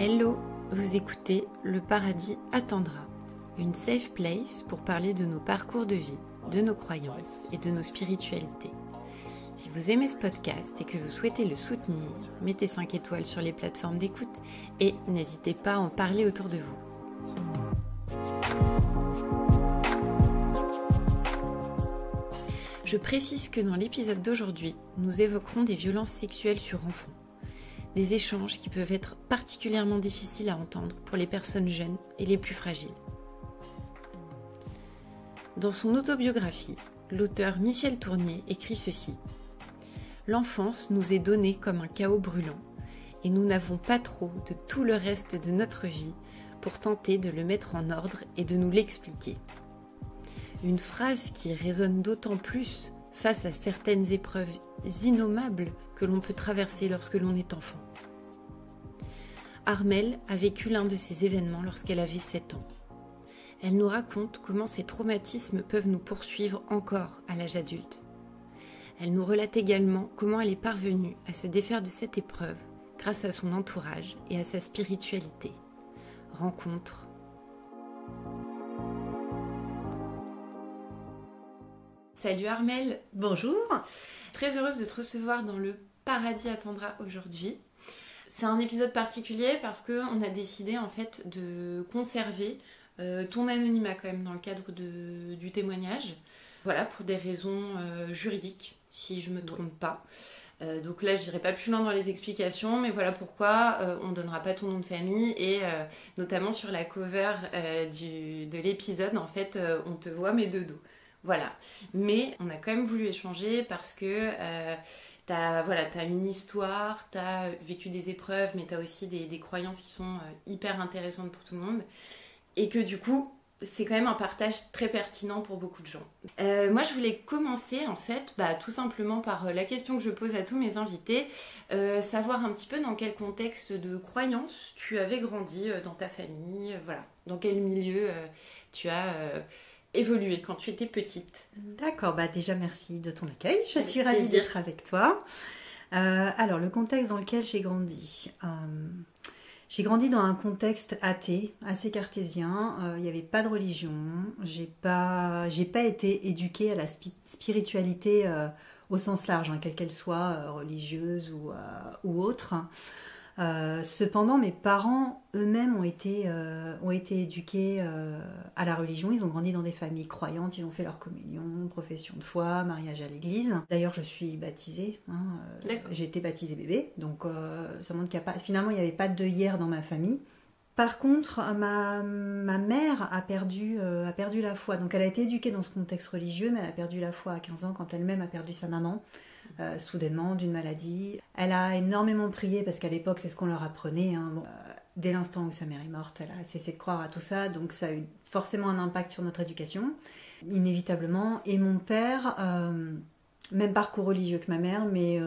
Hello, vous écoutez Le Paradis attendra, une safe place pour parler de nos parcours de vie, de nos croyances et de nos spiritualités. Si vous aimez ce podcast et que vous souhaitez le soutenir, mettez 5 étoiles sur les plateformes d'écoute et n'hésitez pas à en parler autour de vous. Je précise que dans l'épisode d'aujourd'hui, nous évoquerons des violences sexuelles sur enfants. Des échanges qui peuvent être particulièrement difficiles à entendre pour les personnes jeunes et les plus fragiles. Dans son autobiographie, l'auteur Michel Tournier écrit ceci. L'enfance nous est donnée comme un chaos brûlant et nous n'avons pas trop de tout le reste de notre vie pour tenter de le mettre en ordre et de nous l'expliquer. Une phrase qui résonne d'autant plus face à certaines épreuves innommables que l'on peut traverser lorsque l'on est enfant. Armelle a vécu l'un de ces événements lorsqu'elle avait 7 ans. Elle nous raconte comment ces traumatismes peuvent nous poursuivre encore à l'âge adulte. Elle nous relate également comment elle est parvenue à se défaire de cette épreuve grâce à son entourage et à sa spiritualité. Rencontre. Salut Armelle. Bonjour. Très heureuse de te recevoir dans Le Paradis attendra aujourd'hui. C'est un épisode particulier parce qu'on a décidé en fait de conserver ton anonymat quand même dans le cadre du témoignage. Voilà, pour des raisons juridiques, si je ne me trompe pas. Donc là, j'irai pas plus loin dans les explications, mais voilà pourquoi on ne donnera pas ton nom de famille et notamment sur la cover de l'épisode, en fait, on te voit mais de dos. Voilà, mais on a quand même voulu échanger parce que t'as une histoire, t'as vécu des épreuves, mais t'as aussi des croyances qui sont hyper intéressantes pour tout le monde. Et que du coup, c'est quand même un partage très pertinent pour beaucoup de gens. Moi, je voulais commencer en fait, tout simplement par la question que je pose à tous mes invités, savoir un petit peu dans quel contexte de croyances tu avais grandi dans ta famille, voilà, dans quel milieu tu as évolué quand tu étais petite. D'accord, déjà merci de ton accueil, je suis ravie d'être avec toi. Alors, le contexte dans lequel j'ai grandi. J'ai grandi dans un contexte athée, assez cartésien. Il n'y avait pas de religion. J'ai pas été éduquée à la spiritualité au sens large, quelle qu'elle soit, religieuse ou autre. Cependant, mes parents eux-mêmes ont été éduqués à la religion. Ils ont grandi dans des familles croyantes, ils ont fait leur communion, profession de foi, mariage à l'église. D'ailleurs, je suis baptisée. J'ai été baptisée bébé, donc ça montre finalement, il n'y avait pas de deuillère dans ma famille. Par contre, ma mère a perdu la foi. Donc, elle a été éduquée dans ce contexte religieux, mais elle a perdu la foi à 15 ans quand elle-même a perdu sa maman. Soudainement d'une maladie. Elle a énormément prié parce qu'à l'époque c'est ce qu'on leur apprenait. Dès l'instant où sa mère est morte, elle a cessé de croire à tout ça, donc ça a eu forcément un impact sur notre éducation, inévitablement. Et mon père, même parcours religieux que ma mère, mais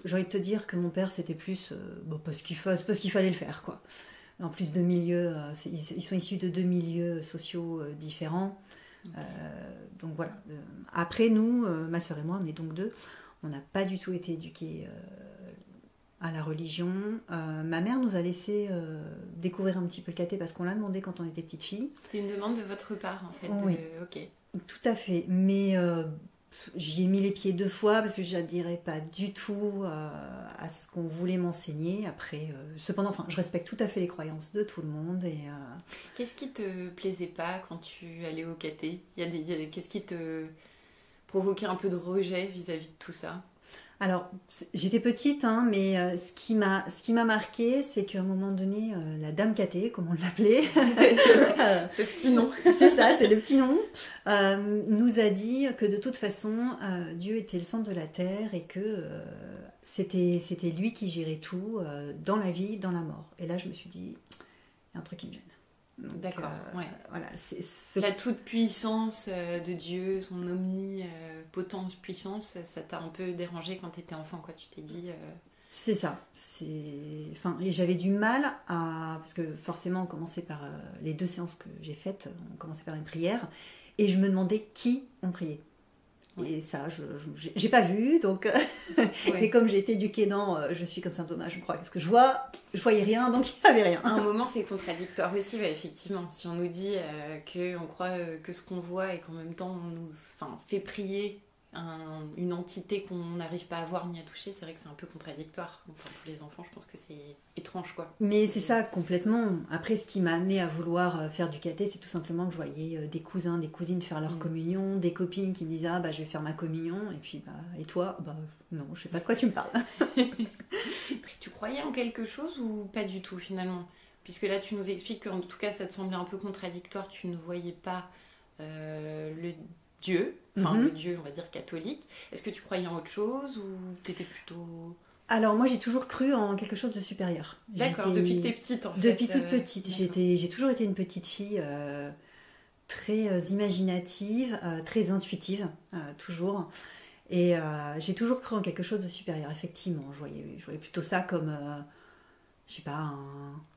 j'ai envie de te dire que mon père c'était plus parce qu'il fallait le faire, quoi. En plus de milieux, ils sont issus de 2 milieux sociaux différents. Donc voilà. Après nous, ma sœur et moi, on est donc 2, on n'a pas du tout été éduqués à la religion. Ma mère nous a laissé découvrir un petit peu le caté parce qu'on l'a demandé quand on était petite fille. C'était une demande de votre part en fait. Oui. Ok. Tout à fait, mais j'y ai mis les pieds 2 fois parce que je n'adhérais pas du tout à ce qu'on voulait m'enseigner. Après, cependant, je respecte tout à fait les croyances de tout le monde. Qu'est-ce qui te plaisait pas quand tu allais au caté ? Qu'est-ce qui te provoquait un peu de rejet vis-à-vis de tout ça ? Alors, j'étais petite, mais ce qui m'a marqué, c'est qu'à un moment donné, la dame caté, comme on l'appelait, ce petit nom, c'est ça, c'est le petit nom, nous a dit que de toute façon, Dieu était le centre de la terre et que c'était lui qui gérait tout, dans la vie, dans la mort. Et là, je me suis dit, il y a un truc qui me gêne. Donc, d'accord, ouais. Voilà, la toute-puissance de Dieu, son omnipotence, puissance, ça t'a un peu dérangé quand t'étais enfant, quoi. Tu t'es dit... C'est ça. Et j'avais du mal parce que forcément, on commençait par les 2 séances que j'ai faites, on commençait par une prière, et je me demandais qui on priait. Et ça, j'ai pas vu, donc... Ouais. Et comme j'ai été éduquée dans je suis comme Saint-Thomas, je crois que ce que je voyais rien, donc il n'y avait rien. À un moment, c'est contradictoire aussi, effectivement. Si on nous dit qu'on croit que ce qu'on voit et qu'en même temps, on nous fait prier une entité qu'on n'arrive pas à voir ni à toucher, c'est vrai que c'est un peu contradictoire. Enfin, pour les enfants, je pense que c'est étrange, quoi. Mais c'est ça, complètement. Après, ce qui m'a amené à vouloir faire du caté, c'est tout simplement que je voyais des cousins, des cousines faire leur communion, des copines qui me disaient je vais faire ma communion, et puis et toi non, je sais pas de quoi tu me parles. Tu croyais en quelque chose ou pas du tout finalement? Puisque là, tu nous expliques qu'en tout cas, ça te semblait un peu contradictoire, tu ne voyais pas le Dieu, le Dieu, on va dire, catholique. Est-ce que tu croyais en autre chose ou t'étais plutôt... Alors moi, j'ai toujours cru en quelque chose de supérieur. D'accord, depuis que t'es petite en fait. Depuis toute petite. J'ai toujours été une petite fille très imaginative, très intuitive, toujours. Et j'ai toujours cru en quelque chose de supérieur, effectivement. Je voyais plutôt ça comme... je sais pas,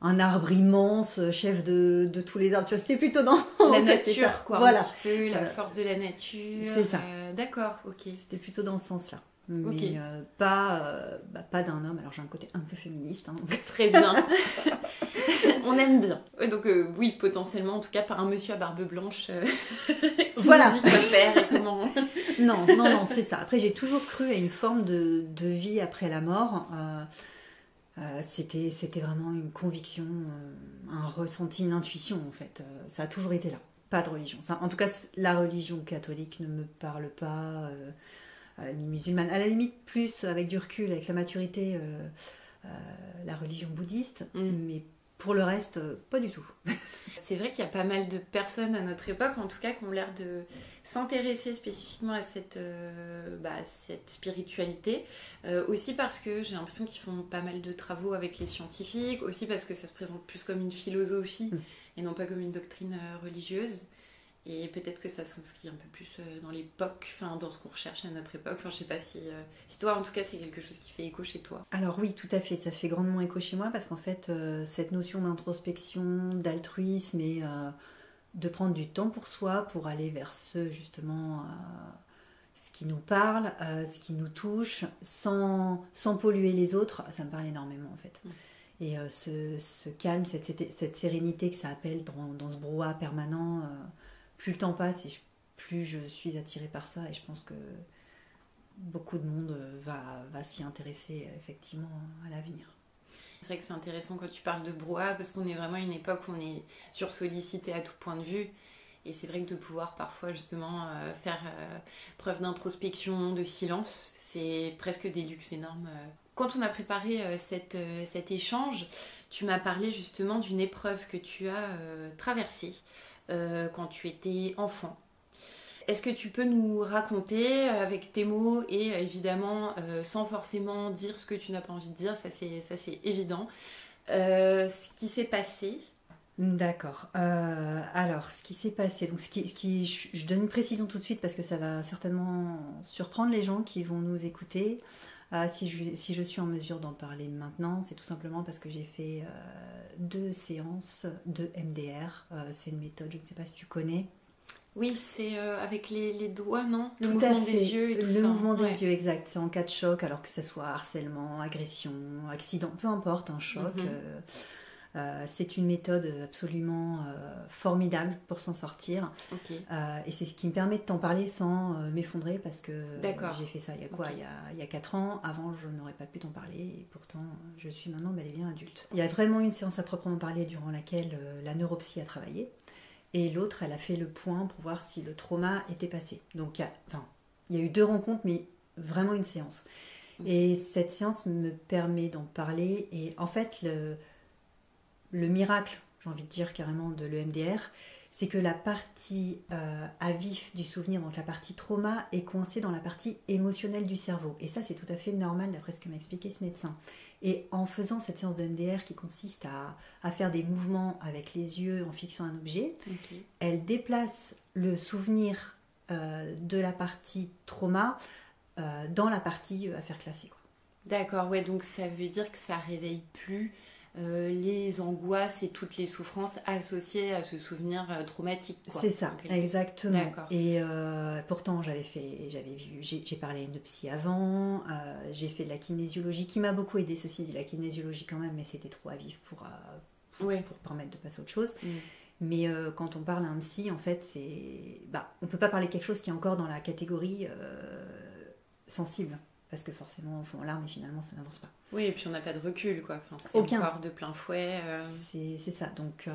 un arbre immense, chef de tous les arbres. Tu vois, c'était plutôt dans la nature, quoi. Voilà. Un petit peu, la force de la nature. C'est ça. D'accord, ok. C'était plutôt dans ce sens-là. Mais okay. Pas d'un homme. Alors j'ai un côté un peu féministe. Hein, donc. Très bien. On aime bien. Ouais, donc oui, potentiellement, en tout cas, par un monsieur à barbe blanche qui nous dit quoi faire et comment... Non, c'est ça. Après, j'ai toujours cru à une forme de vie après la mort. C'était vraiment une conviction, un ressenti, une intuition en fait. Ça a toujours été là. Pas de religion. En tout cas, la religion catholique ne me parle pas, ni musulmane. À la limite, plus avec du recul, avec la maturité, la religion bouddhiste. Mais pour le reste, pas du tout. C'est vrai qu'il y a pas mal de personnes à notre époque, en tout cas, qui ont l'air de s'intéresser spécifiquement à cette spiritualité. Aussi parce que j'ai l'impression qu'ils font pas mal de travaux avec les scientifiques, aussi parce que ça se présente plus comme une philosophie et non pas comme une doctrine religieuse. Et peut-être que ça s'inscrit un peu plus dans l'époque, dans ce qu'on recherche à notre époque. Je sais pas si toi, en tout cas, c'est quelque chose qui fait écho chez toi. Alors oui, tout à fait, ça fait grandement écho chez moi parce qu'en fait, cette notion d'introspection, d'altruisme et de prendre du temps pour soi, pour aller vers ce qui nous parle, ce qui nous touche, sans polluer les autres, ça me parle énormément en fait. Et ce calme, cette sérénité que ça appelle dans ce brouhaha permanent... plus le temps passe et plus je suis attirée par ça et je pense que beaucoup de monde va s'y intéresser effectivement à l'avenir. C'est vrai que c'est intéressant quand tu parles de brouhaha parce qu'on est vraiment à une époque où on est sursollicité à tout point de vue et c'est vrai que de pouvoir parfois justement faire preuve d'introspection, de silence, c'est presque des luxes énormes. Quand on a préparé cet échange, tu m'as parlé justement d'une épreuve que tu as traversée quand tu étais enfant. Est-ce que tu peux nous raconter avec tes mots et évidemment sans forcément dire ce que tu n'as pas envie de dire, ça c'est évident, ce qui s'est passé? D'accord. Alors, ce qui s'est passé, donc je donne une précision tout de suite parce que ça va certainement surprendre les gens qui vont nous écouter. Si je suis en mesure d'en parler maintenant, c'est tout simplement parce que j'ai fait 2 séances de MDR. C'est une méthode, je ne sais pas si tu connais. Oui, c'est avec les doigts, non? Le tout mouvement à fait. des yeux et tout ça. Le mouvement des yeux, exact. C'est en cas de choc, alors que ce soit harcèlement, agression, accident, peu importe, un choc. C'est une méthode absolument formidable pour s'en sortir. Okay. Et c'est ce qui me permet de t'en parler sans m'effondrer parce que j'ai fait ça il y a quoi, okay. il y a 4 ans. Avant, je n'aurais pas pu t'en parler et pourtant, je suis maintenant bel et bien adulte. Il y a vraiment une séance à proprement parler durant laquelle la neuropsy a travaillé et l'autre, elle a fait le point pour voir si le trauma était passé. Donc, il y a eu 2 rencontres, mais vraiment une séance. Et cette séance me permet d'en parler et en fait, le miracle, j'ai envie de dire carrément de l'EMDR, c'est que la partie à vif du souvenir, donc la partie trauma, est coincée dans la partie émotionnelle du cerveau. Et ça, c'est tout à fait normal d'après ce que m'a expliqué ce médecin. Et en faisant cette séance de MDR qui consiste à faire des mouvements avec les yeux en fixant un objet, elle déplace le souvenir de la partie trauma dans la partie à faire classer. D'accord, ouais, donc ça veut dire que ça réveille plus les angoisses et toutes les souffrances associées à ce souvenir traumatique, quoi. C'est ça, exactement. D'accord. Et pourtant, j'ai parlé à une psy avant, j'ai fait de la kinésiologie qui m'a beaucoup aidée, ceci dit, la kinésiologie quand même, mais c'était trop à vivre pour permettre de passer à autre chose. Mais quand on parle à un psy, en fait, on peut pas parler de quelque chose qui est encore dans la catégorie sensible. Parce que forcément, on fond en larmes et finalement, ça n'avance pas. Oui, et puis on n'a pas de recul, quoi. Enfin, c'est aucun. Encore de plein fouet. C'est ça. Donc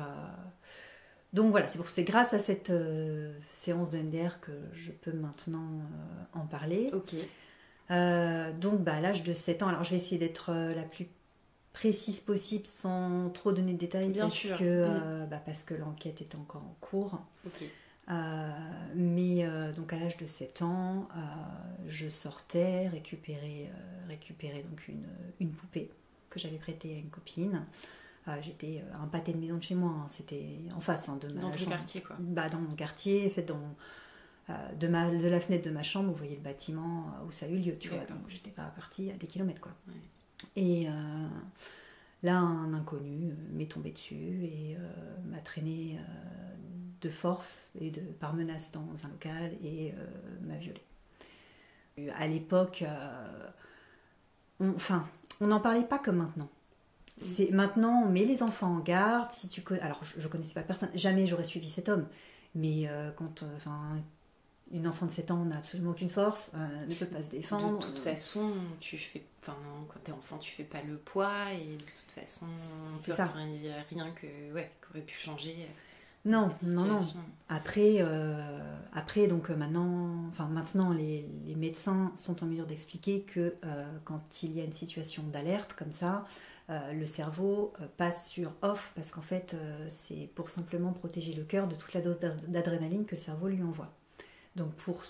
voilà, c'est grâce à cette séance de MDR que je peux maintenant en parler. Ok. Donc à l'âge de 7 ans, alors je vais essayer d'être la plus précise possible sans trop donner de détails. Bien sûr. Parce que l'enquête est encore en cours. Ok. Donc à l'âge de 7 ans, je sortais récupérer donc une poupée que j'avais prêtée à une copine. J'étais un pâté de maison de chez moi, hein, c'était en face de ma chambre. Dans ton quartier, quoi. Dans mon quartier, fait de la fenêtre de ma chambre, vous voyez le bâtiment où ça a eu lieu, tu vois. Donc j'étais pas partie à des kilomètres, quoi. Ouais. Et là, un inconnu m'est tombé dessus et m'a traîné de force et par menace dans un local et m'a violée. À l'époque, on n'en parlait pas comme maintenant. Maintenant, on met les enfants en garde. Alors, je connaissais pas personne. Jamais j'aurais suivi cet homme. Mais une enfant de 7 ans n'a absolument aucune force, ne peut pas se défendre. De toute façon, quand t'es enfant, tu fais pas le poids et de toute façon, il n'y a rien qui aurait pu changer. Non. Après, donc maintenant, les médecins sont en mesure d'expliquer que quand il y a une situation d'alerte comme ça, le cerveau passe sur off parce qu'en fait, c'est pour simplement protéger le cœur de toute la dose d'adrénaline que le cerveau lui envoie. Donc pour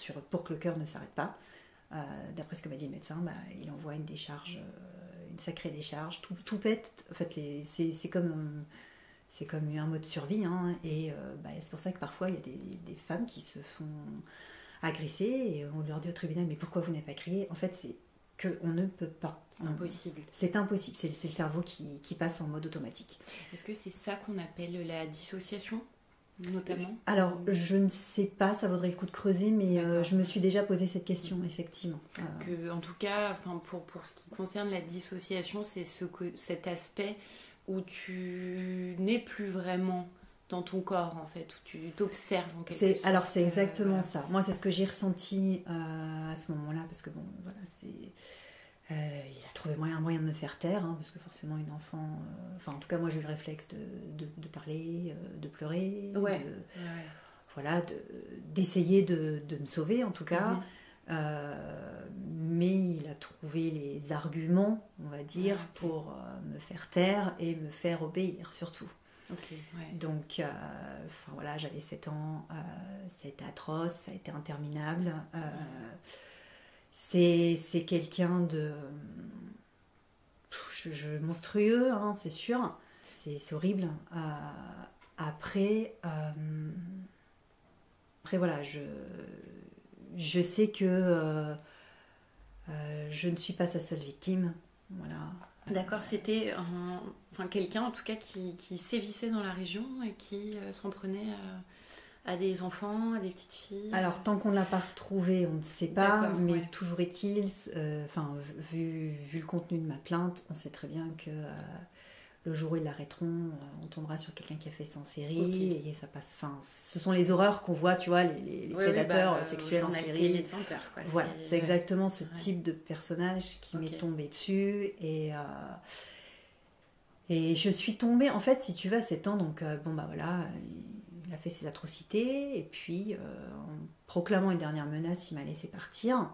que le cœur ne s'arrête pas, d'après ce que m'a dit le médecin, il envoie une décharge, une sacrée décharge, tout pète. En fait, c'est comme un mode survie, hein, et c'est pour ça que parfois il y a des femmes qui se font agresser et on leur dit au tribunal mais pourquoi vous n'avez pas crié? En fait, c'est qu'on ne peut pas. C'est impossible. C'est impossible, c'est le cerveau qui passe en mode automatique. Est-ce que c'est ça qu'on appelle la dissociation, notamment? Alors, je ne sais pas, ça vaudrait le coup de creuser, mais je me suis déjà posé cette question, effectivement. En tout cas, pour ce qui concerne la dissociation, c'est cet aspect où tu n'es plus vraiment dans ton corps, en fait, où tu t'observes en quelque sorte. Alors, c'est exactement ça. Moi, c'est ce que j'ai ressenti à ce moment-là, parce que il a trouvé un moyen de me faire taire, hein, parce que forcément, une enfant... en tout cas, moi, j'ai eu le réflexe de parler, de pleurer, d'essayer de me sauver, en tout cas. Mais il a trouvé les arguments, on va dire, pour me faire taire et me faire obéir, surtout. Donc, j'avais 7 ans, ça a été atroce, ça a été interminable. C'est quelqu'un de monstrueux, hein, c'est sûr. C'est horrible. Après, voilà, je sais que je ne suis pas sa seule victime. Voilà. D'accord, c'était quelqu'un en tout cas qui sévissait dans la région et qui s'en prenait à des enfants, à des petites filles. Alors tant qu'on ne l'a pas retrouvé, on ne sait pas, mais toujours est-il, vu le contenu de ma plainte, on sait très bien que le jour où ils l'arrêteront, on tombera sur quelqu'un qui a fait ça en série et ça passe. Ce sont les horreurs qu'on voit, tu vois, les prédateurs sexuels en série. Voilà, c'est exactement ce type de personnage qui m'est tombé dessus et je suis tombée, en fait, si tu veux, à 7 ans, donc il a fait ses atrocités et puis en proclamant une dernière menace, il m'a laissé partir.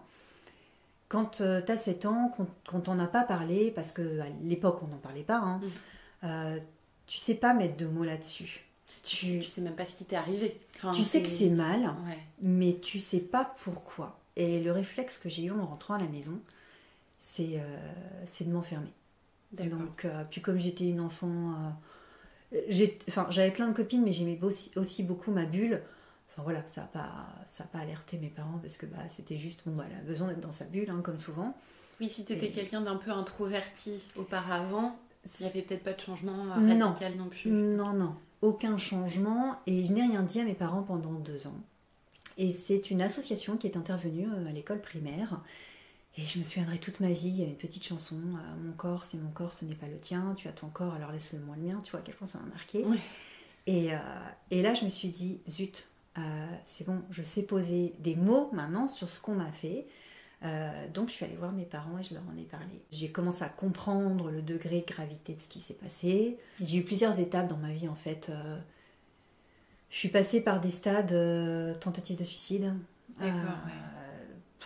Quand tu as 7 ans, quand on n'a pas parlé, parce qu'à l'époque on n'en parlait pas, hein, tu sais pas mettre de mots là-dessus. Tu sais même pas ce qui t'est arrivé. Tu sais que c'est mal, mais tu sais pas pourquoi. Et le réflexe que j'ai eu en rentrant à la maison, c'est de m'enfermer. Donc, puis comme j'étais une enfant... j'avais plein de copines, mais j'aimais aussi beaucoup ma bulle. Ça n'a pas alerté mes parents parce que c'était juste, elle a besoin d'être dans sa bulle, hein, comme souvent. Oui, si tu étais quelqu'un d'un peu introverti auparavant, Il n'y avait peut-être pas de changement Non. radical non plus. Non, aucun changement. Et je n'ai rien dit à mes parents pendant 2 ans. Et c'est une association qui est intervenue à l'école primaire. Et je me souviendrai toute ma vie, il y avait une petite chanson, mon corps, c'est mon corps, ce n'est pas le tien, tu as ton corps, alors laisse-le-moi le mien, tu vois à quel point ça m'a marqué. Oui. Et là, je me suis dit, zut, c'est bon, je sais poser des mots maintenant sur ce qu'on m'a fait. Donc je suis allée voir mes parents et je leur en ai parlé. J'ai commencé à comprendre le degré de gravité de ce qui s'est passé. J'ai eu plusieurs étapes dans ma vie en fait. Je suis passée par des stades tentative de suicide. D'accord, ouais.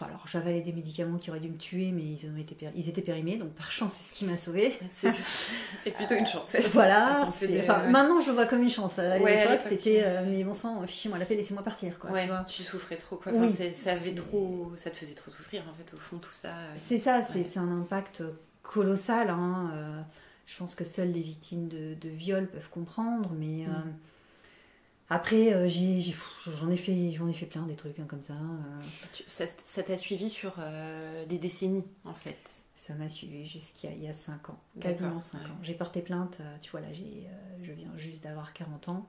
Alors j'avalais des médicaments qui auraient dû me tuer, mais ils étaient périmés, donc par chance c'est ce qui m'a sauvée. C'est plutôt une chance. Voilà. Maintenant je le vois comme une chance. À l'époque c'était mais bon sang, fichez-moi la paix, laissez-moi partir quoi. Ouais, tu souffrais trop quoi. Oui, ça te faisait trop souffrir en fait au fond tout ça. C'est ça, c'est un impact colossal. Hein. Je pense que seules les victimes de viol peuvent comprendre, mais après j'en ai fait plein des trucs comme ça. Ça t'a suivi sur des décennies en fait. Ça m'a suivi jusqu'à il y a 5 ans, quasiment 5 ans. J'ai porté plainte, tu vois là, je viens juste d'avoir 40 ans.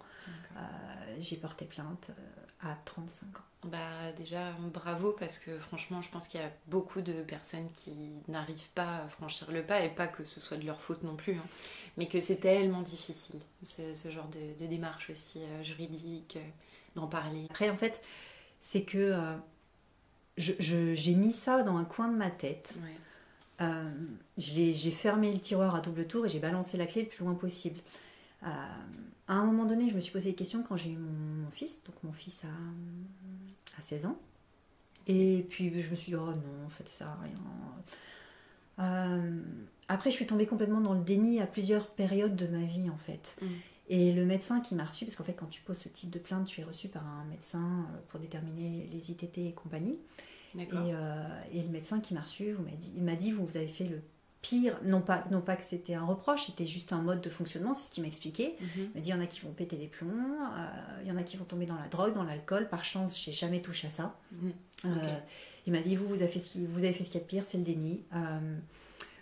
J'ai porté plainte à 35 ans. Bah déjà bravo parce que franchement je pense qu'il y a beaucoup de personnes qui n'arrivent pas à franchir le pas et pas que ce soit de leur faute non plus hein, mais que c'est tellement difficile ce genre de démarche aussi juridique, d'en parler. Après en fait c'est que j'ai mis ça dans un coin de ma tête. J'ai fermé le tiroir à double tour et j'ai balancé la clé le plus loin possible. À un moment donné, je me suis posé des questions quand j'ai eu mon fils. Donc mon fils a 16 ans. Et puis je me suis dit, oh non, en fait, ça sert à rien. Après, je suis tombée complètement dans le déni à plusieurs périodes de ma vie, en fait. Et le médecin qui m'a reçue, parce qu'en fait, quand tu poses ce type de plainte, tu es reçu par un médecin pour déterminer les ITT et compagnie. Et le médecin qui m'a reçue, il m'a dit, vous avez fait le pire, non pas que c'était un reproche, c'était juste un mode de fonctionnement, c'est ce qu'il m'expliquait. Il m'a dit, il y en a qui vont péter des plombs, il y en a qui vont tomber dans la drogue, dans l'alcool, par chance, j'ai jamais touché à ça. Il m'a dit, vous avez fait ce qu'il y a de pire, c'est le déni.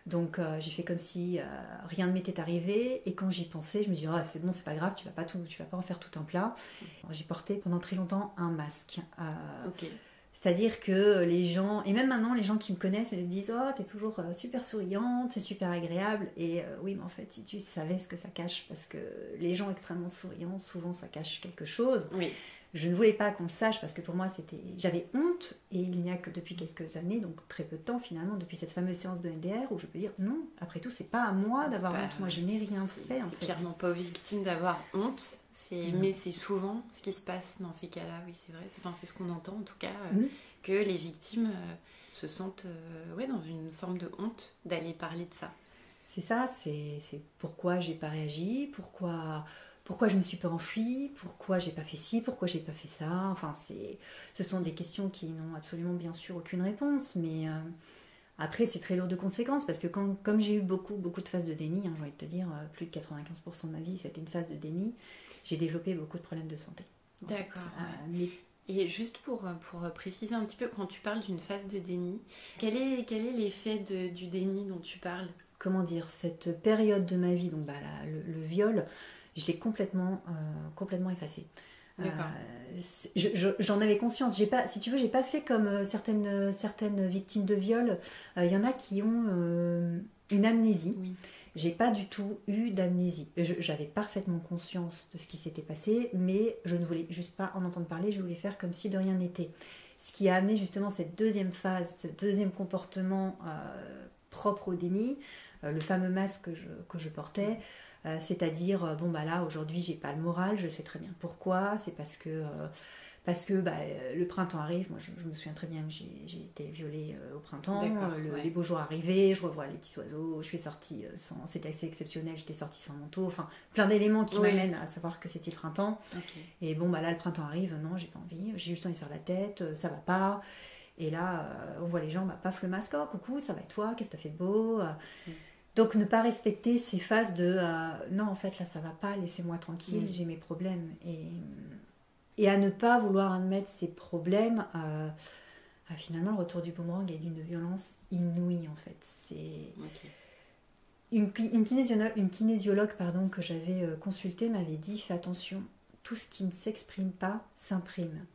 Donc j'ai fait comme si rien ne m'était arrivé, et quand j'y pensais, je me dis, oh, c'est bon, c'est pas grave, tu vas pas en faire tout un plat. J'ai porté pendant très longtemps un masque. C'est-à-dire que les gens, et même maintenant, les gens qui me connaissent me disent, oh, t'es toujours super souriante, c'est super agréable. Et oui, mais en fait, si tu savais ce que ça cache, parce que les gens extrêmement souriants, souvent, ça cache quelque chose. Oui. Je ne voulais pas qu'on le sache, parce que pour moi, j'avais honte, et il n'y a que depuis quelques années, donc très peu de temps finalement, depuis cette fameuse séance de NDR, où je peux dire, non, après tout, c'est pas à moi d'avoir honte, moi je n'ai rien fait. C'est clairement pas aux victimes d'avoir honte. Mais c'est souvent ce qui se passe dans ces cas-là, oui, c'est vrai. C'est ce qu'on entend en tout cas, que les victimes se sentent dans une forme de honte d'aller parler de ça. C'est ça, c'est pourquoi j'ai pas réagi, pourquoi je me suis pas enfuie, pourquoi j'ai pas fait ci, pourquoi j'ai pas fait ça. Enfin, ce sont des questions qui n'ont absolument bien sûr aucune réponse, mais après c'est très lourd de conséquences, parce que comme j'ai eu beaucoup de phases de déni, j'ai envie de te dire, plus de 95% de ma vie c'était une phase de déni, j'ai développé beaucoup de problèmes de santé. D'accord. Et juste pour préciser un petit peu, quand tu parles d'une phase de déni, quel est l'effet du déni dont tu parles ? Comment dire, cette période de ma vie, donc le viol, je l'ai complètement effacé. J'en avais conscience. Si tu veux, j'ai pas fait comme certaines victimes de viol. Il y en a qui ont une amnésie. Oui. J'ai pas du tout eu d'amnésie. J'avais parfaitement conscience de ce qui s'était passé, mais je ne voulais juste pas en entendre parler, je voulais faire comme si de rien n'était. Ce qui a amené justement cette deuxième phase, ce deuxième comportement propre au déni, le fameux masque que je portais, c'est-à-dire, là aujourd'hui j'ai pas le moral, je sais très bien pourquoi, c'est parce que le printemps arrive. Moi je me souviens très bien que j'ai été violée au printemps, les beaux jours arrivaient, je revois les petits oiseaux, je suis sortie c'était assez exceptionnel, j'étais sortie sans manteau, enfin plein d'éléments qui m'amènent à savoir que c'était le printemps. Et là le printemps arrive, non j'ai pas envie, j'ai juste envie de faire la tête, ça va pas. Et là on voit les gens, paf le masque, oh coucou, ça va et toi, qu'est-ce que t'as fait de beau? Donc ne pas respecter ces phases de non en fait là ça va pas, laissez-moi tranquille, j'ai mes problèmes, et à ne pas vouloir admettre ces problèmes, finalement le retour du boomerang est d'une violence inouïe en fait. Une kinésiologue pardon, que j'avais consultée m'avait dit fais attention, tout ce qui ne s'exprime pas s'imprime.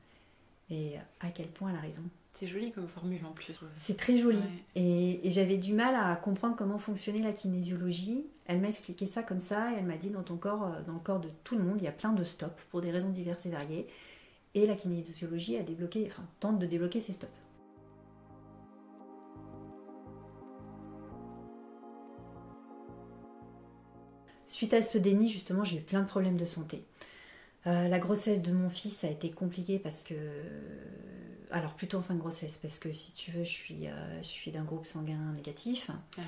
Et à quel point elle a raison. C'est joli comme formule en plus. C'est très joli. Ouais. Et j'avais du mal à comprendre comment fonctionnait la kinésiologie. Elle m'a expliqué ça comme ça et elle m'a dit dans ton corps, dans le corps de tout le monde, il y a plein de stops pour des raisons diverses et variées. Et la kinésiologie tente de débloquer ces stops. Suite à ce déni, justement, j'ai eu plein de problèmes de santé. La grossesse de mon fils a été compliquée parce que... Alors plutôt en fin de grossesse, parce que si tu veux, je suis d'un groupe sanguin négatif. Ah.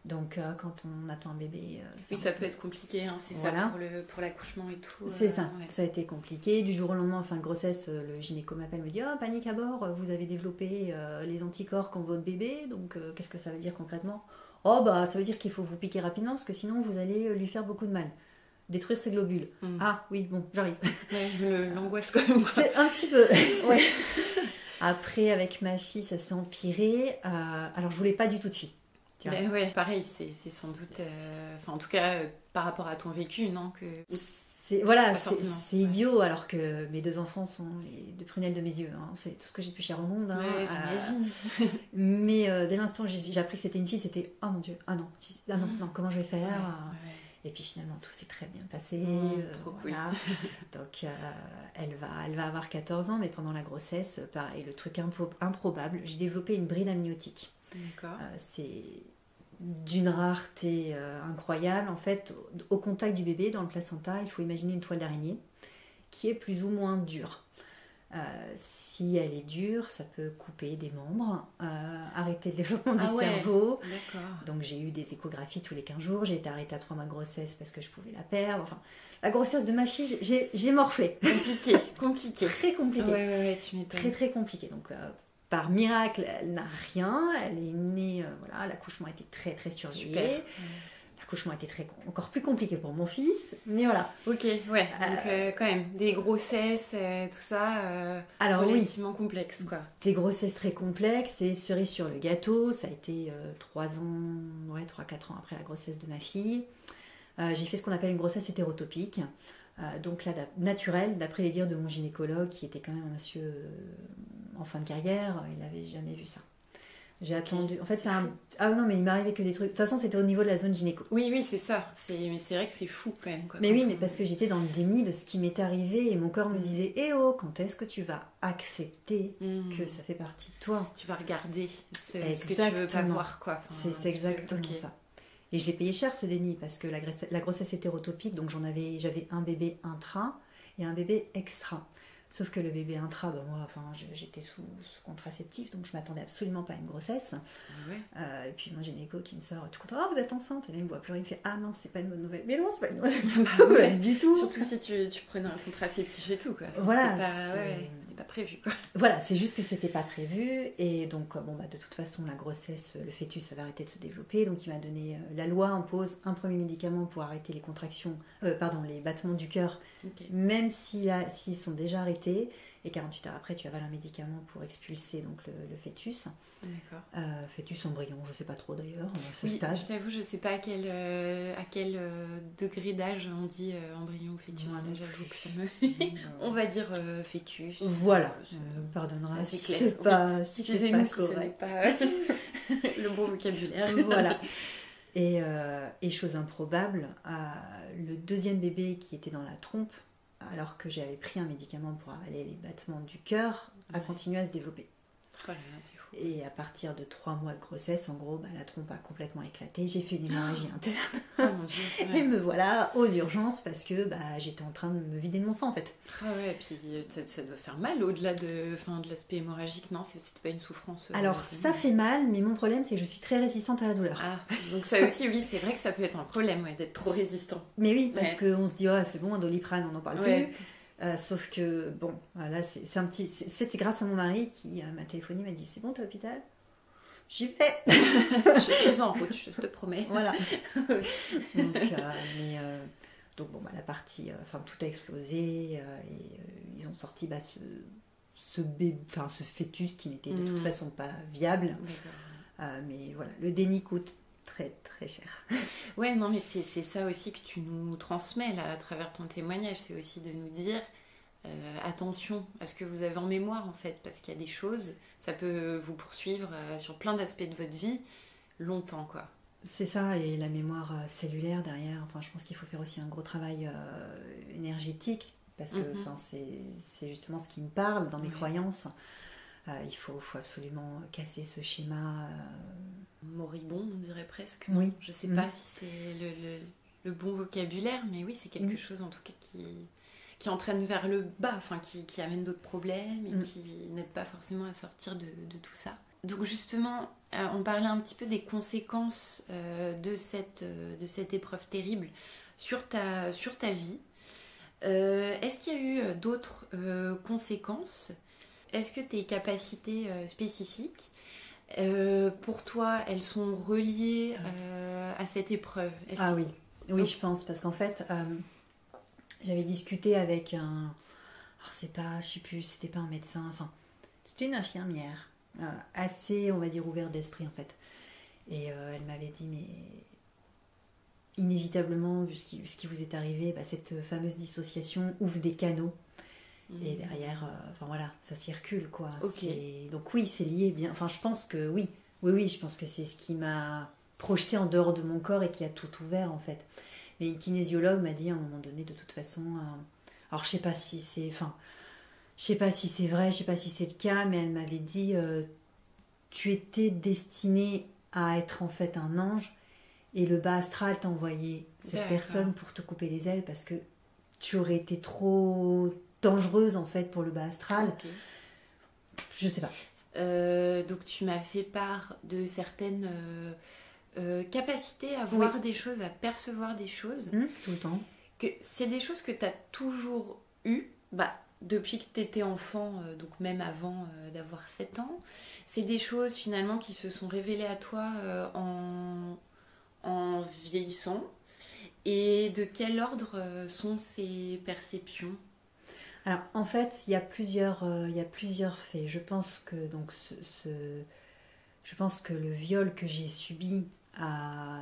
Donc quand on attend un bébé... oui, ça peut être compliqué, hein, c'est voilà. Ça pour l'accouchement et tout. C'est ça, ouais. Ça a été compliqué. Du jour au lendemain, en fin de grossesse, le gynéco m'appelle, me dit « Oh, panique à bord, vous avez développé les anticorps contre votre bébé, donc qu'est-ce que ça veut dire concrètement ?» « Oh, bah ça veut dire qu'il faut vous piquer rapidement, parce que sinon vous allez lui faire beaucoup de mal. Détruire ses globules. Ah oui, bon, j'arrive. » Ouais, l'angoisse quand même. C'est un petit peu. Ouais. Après, avec ma fille, ça s'est empiré. Alors, je voulais pas du tout de fille. Ouais, pareil, c'est sans doute... en tout cas, par rapport à ton vécu, non que... C'est idiot, alors que mes 2 enfants sont les 2 prunelles de mes yeux. Hein. C'est tout ce que j'ai de plus cher au monde. Hein. Ouais, j'imagine. Mais dès l'instant où j'ai appris que c'était une fille, c'était « Oh mon Dieu, non, comment je vais faire ?» Ouais. Et puis finalement, tout s'est très bien passé. Trop voilà. Cool. Donc, elle va avoir 14 ans, mais pendant la grossesse, pareil, le truc improbable, j'ai développé une bride amniotique. D'accord. C'est d'une rareté incroyable. En fait, au contact du bébé, dans le placenta, il faut imaginer une toile d'araignée qui est plus ou moins dure. Si elle est dure, ça peut couper des membres, arrêter le développement du cerveau. D'accord. Donc j'ai eu des échographies tous les 15 jours, j'ai été arrêtée à 3 mois de grossesse parce que je pouvais la perdre. Enfin, la grossesse de ma fille, j'ai morflé. Compliqué. Très compliqué. Ouais, tu m'étonnes. Très très compliqué. Donc par miracle, elle n'a rien. Elle est née, l'accouchement a été très très surveillé. Super. L'accouchement a été encore plus compliqué pour mon fils, mais voilà. Ok, ouais, donc quand même, des grossesses, tout ça, relativement complexes, quoi. Des grossesses très complexes, et cerise sur le gâteau, ça a été 3-4 ans après la grossesse de ma fille. J'ai fait ce qu'on appelle une grossesse hétérotopique, donc là, naturelle, d'après les dires de mon gynécologue, qui était quand même un monsieur en fin de carrière, il n'avait jamais vu ça. J'ai attendu. En fait, c'est un. Ah non, mais il m'arrivait que des trucs. De toute façon, c'était au niveau de la zone gynéco. Oui, c'est ça. Mais c'est vrai que c'est fou quand même. Quoi. Mais oui, mais parce que j'étais dans le déni de ce qui m'était arrivé et mon corps me disait eh oh, quand est-ce que tu vas accepter que ça fait partie de toi ? Tu vas regarder ce que tu veux pas voir, quoi. Enfin, c'est exactement ça. Et je l'ai payé cher ce déni parce que la grossesse hétérotopique, donc j'avais un bébé intra et un bébé extra. Sauf que le bébé intra, moi, j'étais sous contraceptif, donc je m'attendais absolument pas à une grossesse. Ouais. Et puis moi, j'ai une écho qui me sort, tu comprends, vous êtes enceinte. Et là, il me voit pleurer, il me fait, ah mince, c'est pas une bonne nouvelle. Mais non, c'est pas une bonne nouvelle du tout. Surtout si tu prenais un contraceptif et tout, quoi. Voilà. C'était pas prévu, quoi. Voilà, c'est juste que c'était pas prévu. Et donc, de toute façon, la grossesse, le fœtus avait arrêté de se développer. Donc, il m'a donné, la loi impose un premier médicament pour arrêter les contractions, les battements du cœur, même s'ils sont déjà arrêtés. Et 48 heures après, tu avales un médicament pour expulser donc le fœtus. D'accord. Fœtus, embryon, je sais pas trop d'ailleurs, à ce oui, stade. Je t'avoue, je sais pas à quel degré d'âge on dit embryon ou fœtus. J'avoue que ça me... on va dire fœtus. Voilà, pardonnera si c'est pas correct. Ce n'est pas le bon vocabulaire. Voilà. Et chose improbable, le deuxième bébé qui était dans la trompe, alors que j'avais pris un médicament pour avaler les battements du cœur, a continué à se développer. Voilà, c'est fou. Et à partir de 3 mois de grossesse, en gros, la trompe a complètement éclaté. J'ai fait une hémorragie interne. Oh mon Dieu. Ouais. Et me voilà aux urgences parce que j'étais en train de me vider de mon sang, en fait. Ah ouais, et puis ça doit faire mal au-delà de l'aspect hémorragique. Non, c'était pas une souffrance. Alors, ça fait mal, mais mon problème, c'est que je suis très résistante à la douleur. Ah, donc ça aussi, oui, c'est vrai que ça peut être un problème, d'être trop résistant. Mais oui, parce qu'on se dit, c'est bon, un Doliprane, on n'en parle plus. Sauf que, là, c'est grâce à mon mari qui m'a téléphoné, m'a dit, c'est bon, t'es à l'hôpital ? J'y vais. Je suis en route, je te promets. Voilà. Donc, la partie, tout a explosé et ils ont sorti ce fœtus qui n'était de toute façon pas viable. Mais voilà, le déni coûte très très cher. Ouais, non, mais c'est ça aussi que tu nous transmets là à travers ton témoignage. C'est aussi de nous dire attention à ce que vous avez en mémoire en fait, parce qu'il y a des choses, ça peut vous poursuivre sur plein d'aspects de votre vie longtemps, quoi. C'est ça, et la mémoire cellulaire derrière. Enfin, je pense qu'il faut faire aussi un gros travail énergétique, parce que c'est justement ce qui me parle dans mes croyances. Il faut absolument casser ce schéma. Moribond, on dirait presque. Oui. Je sais pas si c'est le bon vocabulaire, mais oui, c'est quelque chose en tout cas qui entraîne vers le bas, enfin qui amène d'autres problèmes et qui n'aide pas forcément à sortir de tout ça. Donc justement, on parlait un petit peu des conséquences de cette épreuve terrible sur ta vie. Est-ce qu'il y a eu d'autres conséquences ? Est-ce que tes capacités spécifiques, pour toi, elles sont reliées à cette épreuve ? Oui, je pense, parce qu'en fait, j'avais discuté avec un... Alors c'est pas, je sais plus, c'était pas un médecin, enfin, c'était une infirmière, assez, on va dire, ouverte d'esprit en fait. Et elle m'avait dit, mais inévitablement, vu ce qui vous est arrivé, cette fameuse dissociation ouvre des canaux. Et derrière, enfin voilà, ça circule quoi. Okay. Donc oui, c'est lié bien. Enfin, je pense que oui, je pense que c'est ce qui m'a projeté en dehors de mon corps et qui a tout ouvert en fait. Mais une kinésiologue m'a dit à un moment donné, de toute façon, alors je sais pas si c'est vrai, je sais pas si c'est le cas, mais elle m'avait dit, tu étais destinée à être en fait un ange et le bas astral t'a envoyé cette personne pour te couper les ailes parce que tu aurais été trop dangereuse en fait pour le bas astral. Okay. Je sais pas. Donc tu m'as fait part de certaines capacités à voir des choses, à percevoir des choses. Tout le temps. Que c'est des choses que tu as toujours eues, depuis que tu étais enfant, donc même avant d'avoir 7 ans. C'est des choses finalement qui se sont révélées à toi en vieillissant. Et de quel ordre sont ces perceptions ? Alors, en fait, il y a plusieurs faits. Je pense que donc je pense que le viol que j'ai subi en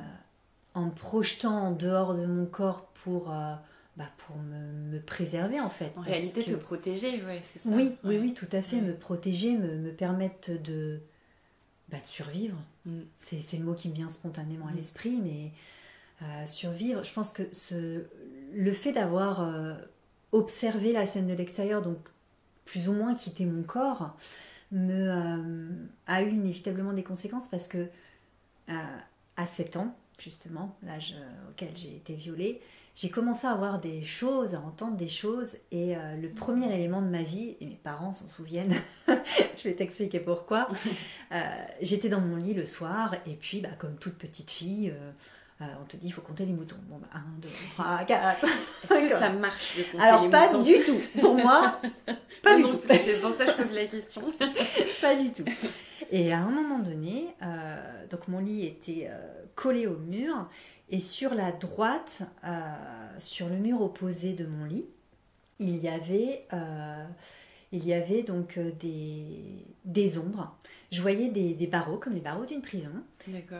me projetant en dehors de mon corps pour me préserver en fait. En réalité, te protéger, c'est ça. Oui, tout à fait. Me protéger, me permettre de survivre. C'est le mot qui me vient spontanément à l'esprit, mais survivre. Je pense que le fait d'avoir observé la scène de l'extérieur, donc plus ou moins quitter mon corps, a eu inévitablement des conséquences parce que à 7 ans, justement, l'âge auquel j'ai été violée, j'ai commencé à avoir des choses, à entendre des choses, et le premier élément de ma vie, et mes parents s'en souviennent, je vais t'expliquer pourquoi, j'étais dans mon lit le soir, et puis comme toute petite fille, on te dit il faut compter les moutons. 1, 2, 3, 4. Est-ce que ça marche de compter Alors, les pas moutons ? du tout. Pour moi, pas du tout. C'est pour ça que je pose la question. Pas du tout. Et à un moment donné, donc mon lit était collé au mur, et sur la droite, sur le mur opposé de mon lit, il y avait donc des ombres. Je voyais des barreaux, comme les barreaux d'une prison,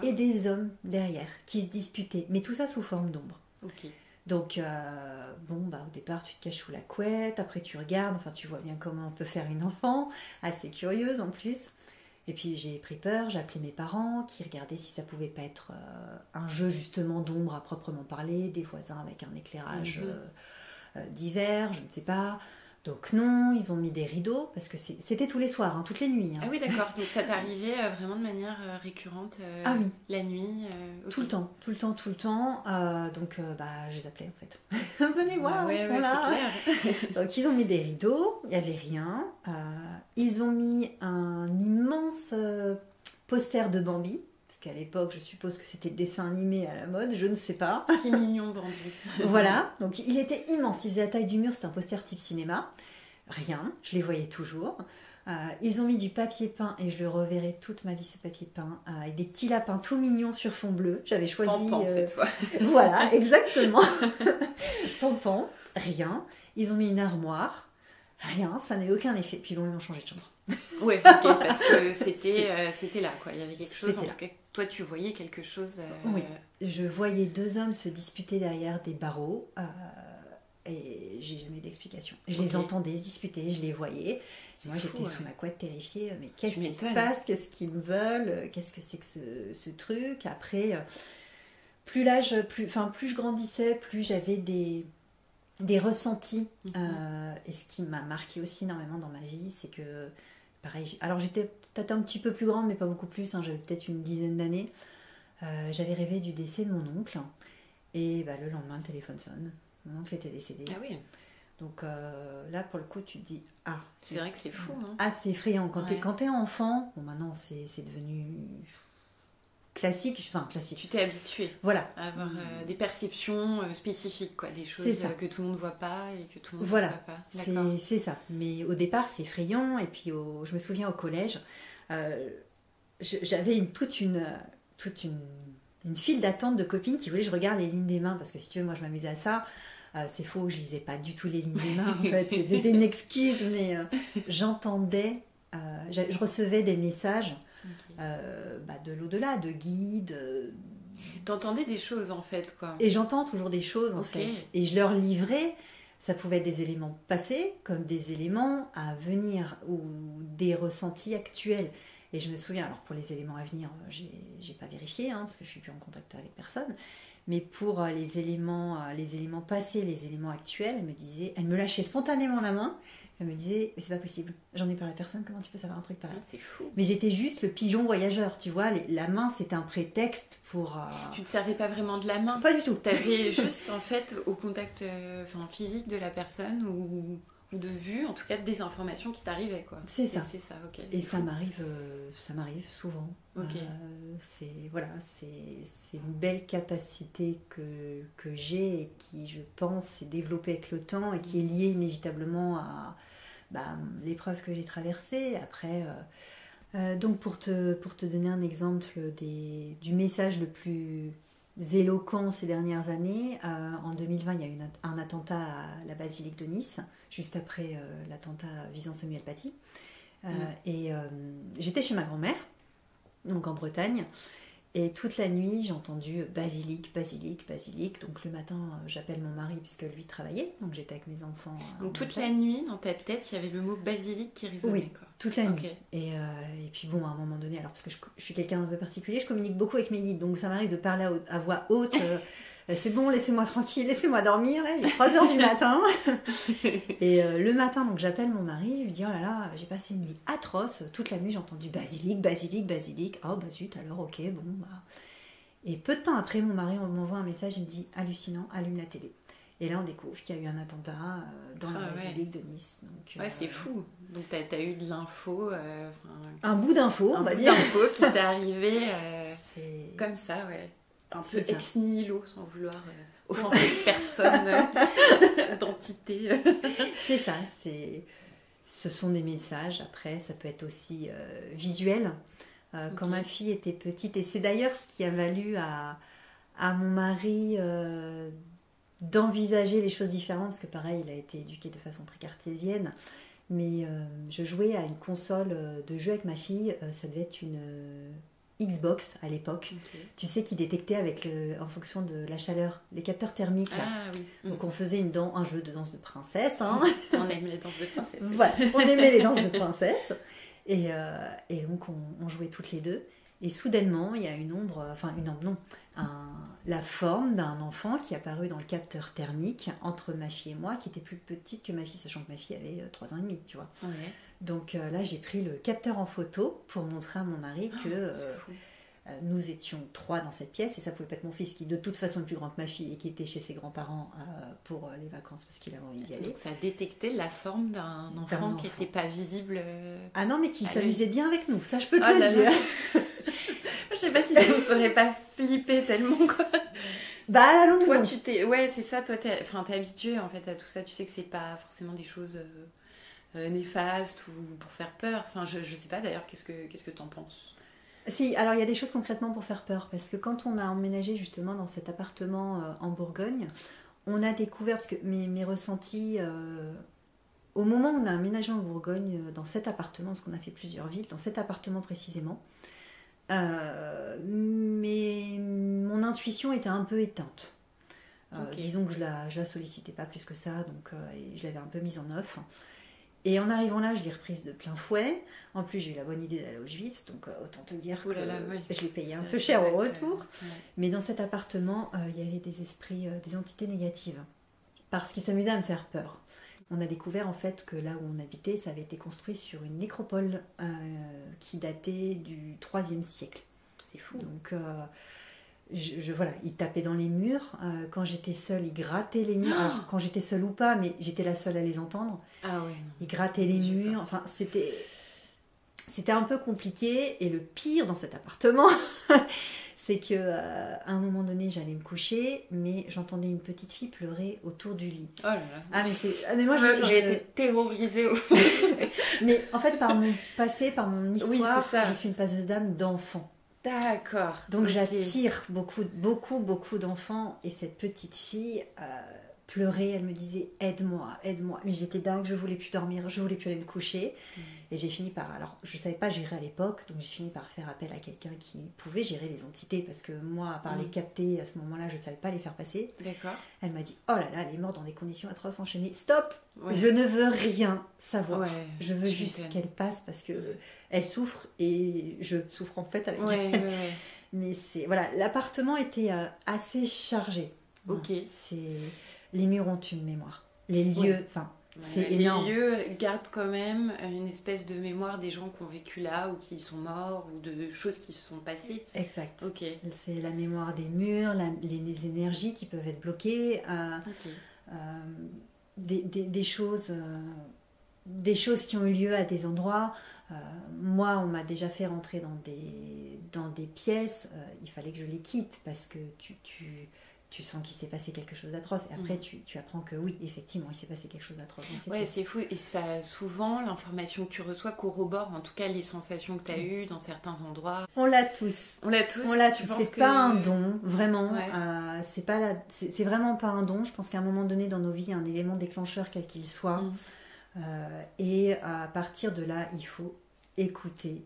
et des hommes derrière qui se disputaient, mais tout ça sous forme d'ombre. Ok. Donc, au départ, tu te caches sous la couette, après tu regardes, enfin tu vois bien comment on peut faire une enfant, assez curieuse en plus. Et puis j'ai pris peur, j'ai appelé mes parents qui regardaient si ça pouvait pas être un jeu justement d'ombre à proprement parler, des voisins avec un éclairage d'hiver, je ne sais pas. Donc non, ils ont mis des rideaux, parce que c'était tous les soirs, toutes les nuits. Ah oui, d'accord, donc ça t'arrivait vraiment de manière récurrente la nuit okay. Tout le temps. Donc je les appelais en fait. Venez voir, ils sont là. Donc ils ont mis des rideaux, il n'y avait rien. Ils ont mis un immense poster de Bambi, parce qu'à l'époque, je suppose que c'était dessin animé à la mode, je ne sais pas. Si mignon Bambi. Voilà, donc il était immense, il faisait la taille du mur, c'était un poster type cinéma. Rien, je les voyais toujours. Ils ont mis du papier peint, et je le reverrai toute ma vie, ce papier peint, avec des petits lapins tout mignons sur fond bleu. J'avais choisi... Pampan cette fois. Voilà, exactement. Pampan, rien. Ils ont mis une armoire, rien, ça n'a eu aucun effet. Puis ils ont changé de chambre. Oui, ok, parce que c'était là, quoi. Il y avait quelque chose en tout cas toi, tu voyais quelque chose. Oui, je voyais 2 hommes se disputer derrière des barreaux. Et j'ai jamais eu d'explication. Je les entendais se disputer, je les voyais. Moi, j'étais sous ma couette terrifiée. Mais qu'est-ce qui se passe? Qu'est-ce qu'ils me veulent? Qu'est-ce que c'est que ce truc? Après, plus je grandissais, plus j'avais des ressentis. Et ce qui m'a marqué aussi énormément dans ma vie, c'est que, pareil, alors j'étais peut-être un petit peu plus grande, mais pas beaucoup plus. J'avais peut-être une dizaine d'années. J'avais rêvé du décès de mon oncle. Et le lendemain, le téléphone sonne. Mon oncle était décédé. Ah oui. Donc là, pour le coup, tu te dis c'est vrai que c'est fou. Hein. Ah, c'est effrayant. Quand t'es enfant, bon, maintenant c'est devenu classique. Tu t'es habitué. Voilà. À avoir des perceptions spécifiques, quoi, des choses que tout le monde ne voit pas et que tout le monde ne voit pas. C'est ça. Mais au départ, c'est effrayant. Et puis, je me souviens au collège, j'avais toute une file d'attente de copines qui voulaient que je regarde les lignes des mains. Parce que si tu veux, moi, je m'amusais à ça. C'est faux, je lisais pas du tout les lignes des mains, en fait. C'était une excuse, mais j'entendais, je recevais des messages de l'au-delà, de guides. T'entendais des choses, en fait, quoi. Et j'entends toujours des choses, en fait. Et je leur livrais, ça pouvait être des éléments passés, comme des éléments à venir, ou des ressentis actuels. Et je me souviens, alors pour les éléments à venir, j'ai pas vérifié, parce que je suis plus en contact avec personne. Mais pour les éléments passés, les éléments actuels, elle me lâchait spontanément la main. Elle me disait, mais c'est pas possible, j'en ai parlé à personne, comment tu peux savoir un truc pareil? C'est fou. Mais j'étais juste le pigeon voyageur, tu vois. La main, c'était un prétexte pour... Tu ne servais pas vraiment de la main? Pas du tout. Tu avais juste, en fait, au contact physique de la personne ou de vue, en tout cas des informations qui t'arrivaient, quoi. C'est ça. C'est ça, ok. Et ça m'arrive souvent. Ok. C'est une belle capacité que j'ai et qui, je pense, s'est développée avec le temps et qui est liée inévitablement à l'épreuve que j'ai traversée. Après, donc pour te donner un exemple du message le plus éloquent ces dernières années, en 2020, il y a eu un attentat à la basilique de Nice, juste après l'attentat visant Samuel Paty. Et j'étais chez ma grand-mère, donc en Bretagne, et toute la nuit j'ai entendu basilique. Donc le matin j'appelle mon mari puisque lui travaillait, donc j'étais avec mes enfants. Donc toute la nuit dans ta tête il y avait le mot basilique qui résonnait. Oui, quoi. Toute la nuit. Et puis bon, à un moment donné, alors parce que je suis quelqu'un d'un peu particulier, je communique beaucoup avec mes guides, donc ça m'arrive de parler à voix haute. C'est bon, laissez-moi tranquille, laissez-moi dormir, là, il est 3h du matin. Et le matin, donc j'appelle mon mari, je lui dis, oh là là, j'ai passé une nuit atroce, toute la nuit j'ai entendu basilique, oh bah zut, alors ok, bon, bah. Et peu de temps après, mon mari m'envoie un message, il me dit, hallucinant, allume la télé. Et là on découvre qu'il y a eu un attentat dans la basilique de Nice. Donc, c'est fou. Donc t'as eu de l'info. Un bout d'info, on va dire. Un bout d'info qui t'est arrivé comme ça, ouais. Un peu ex nihilo, sans vouloir offenser personne, d'entité. C'est ça, ce sont des messages. Après, ça peut être aussi visuel. Quand ma fille était petite, et c'est d'ailleurs ce qui a valu à mon mari d'envisager les choses différentes, parce que pareil, il a été éduqué de façon très cartésienne. Mais je jouais à une console de jeu avec ma fille, ça devait être une... Xbox à l'époque, tu sais, qui détectait en fonction de la chaleur, les capteurs thermiques là. Ah, oui. Donc on faisait un jeu de danse de princesse. On aimait les danses de princesse. Voilà, on aimait les danses de princesse. Et donc on jouait toutes les deux. Et soudainement, il y a la forme d'un enfant qui est apparu dans le capteur thermique entre ma fille et moi, qui était plus petite que ma fille, sachant que ma fille avait 3 ans et demi, tu vois. Ouais. Donc là, j'ai pris le capteur en photo pour montrer à mon mari que nous étions 3 dans cette pièce, et ça pouvait pas être mon fils, qui de toute façon est plus grand que ma fille et qui était chez ses grands-parents pour les vacances parce qu'il avait envie d'y aller. Donc ça a détecté la forme d'un enfant qui n'était pas visible. Ah non, mais qui s'amusait bien avec nous, ça je peux te le dire. Je sais pas si ça ne ferait pas flipper tellement, quoi. Bah à la longue, toi, non. Ouais, c'est ça, toi t'es habitué en fait à tout ça, tu sais que c'est pas forcément des choses néfastes ou pour faire peur. Enfin, je sais pas d'ailleurs, qu'est-ce que t'en penses? Si, alors il y a des choses concrètement pour faire peur, parce que quand on a emménagé justement dans cet appartement en Bourgogne, on a découvert, parce que mes ressentis, au moment où on a emménagé en Bourgogne, dans cet appartement, parce qu'on a fait plusieurs villes, dans cet appartement précisément, mais mon intuition était un peu éteinte. Okay. Disons que je la sollicitais pas plus que ça, donc je l'avais un peu mise en off. Et en arrivant là, je l'ai reprise de plein fouet. En plus, j'ai eu la bonne idée d'aller à Auschwitz, donc autant te dire que je l'ai payé un peu cher au retour. Ouais. Mais dans cet appartement, il y avait des esprits, des entités négatives, parce qu'ils s'amusaient à me faire peur. On a découvert en fait que là où on habitait, ça avait été construit sur une nécropole qui datait du 3e siècle. C'est fou. Donc voilà, ils tapaient dans les murs. Quand j'étais seule, ils grattaient les murs. Alors quand j'étais seule ou pas, mais j'étais la seule à les entendre. Ah ouais. Ils grattaient les murs. Enfin, c'était un peu compliqué. Et le pire dans cet appartement, c'est que à un moment donné, j'allais me coucher, mais j'entendais une petite fille pleurer autour du lit. Oh là là. Mais moi, j'aurais été terrorisée. Mais en fait, par mon passé, par mon histoire, oui, je suis une passeuse d'âme d'enfants. D'accord. Donc j'attire beaucoup d'enfants, et cette petite fille pleurait, elle me disait aide-moi. Mais j'étais dingue, je voulais plus dormir, je voulais plus aller me coucher. Et j'ai fini par, alors je savais pas gérer à l'époque, donc j'ai fini par faire appel à quelqu'un qui pouvait gérer les entités, parce que moi, à part les capter à ce moment-là, je savais pas les faire passer. D'accord. Elle m'a dit oh là là, elle est morte dans des conditions atroces, enchaînées. Stop, je ne veux rien savoir. Je veux juste qu'elle passe, parce que elle souffre et je souffre en fait avec elle. Mais voilà, l'appartement était assez chargé. Ok. Les murs ont une mémoire. Les lieux, c'est énorme. Les lieux gardent quand même une espèce de mémoire des gens qui ont vécu là, ou qui sont morts, ou de choses qui se sont passées. Exact. Ok. C'est la mémoire des murs, les énergies qui peuvent être bloquées, des choses qui ont eu lieu à des endroits. Moi, on m'a déjà fait rentrer dans des pièces. Il fallait que je les quitte, parce que tu sens qu'il s'est passé quelque chose d'atroce. Et après, tu apprends que oui, effectivement, il s'est passé quelque chose d'atroce. C'est fou. Et ça, souvent, l'information que tu reçois corrobore, en tout cas, les sensations que tu as eues dans certains endroits. On l'a tous. C'est pas un don, vraiment. Ouais. C'est vraiment pas un don. Je pense qu'à un moment donné dans nos vies, il y a un élément déclencheur, quel qu'il soit. Et à partir de là, il faut écouter.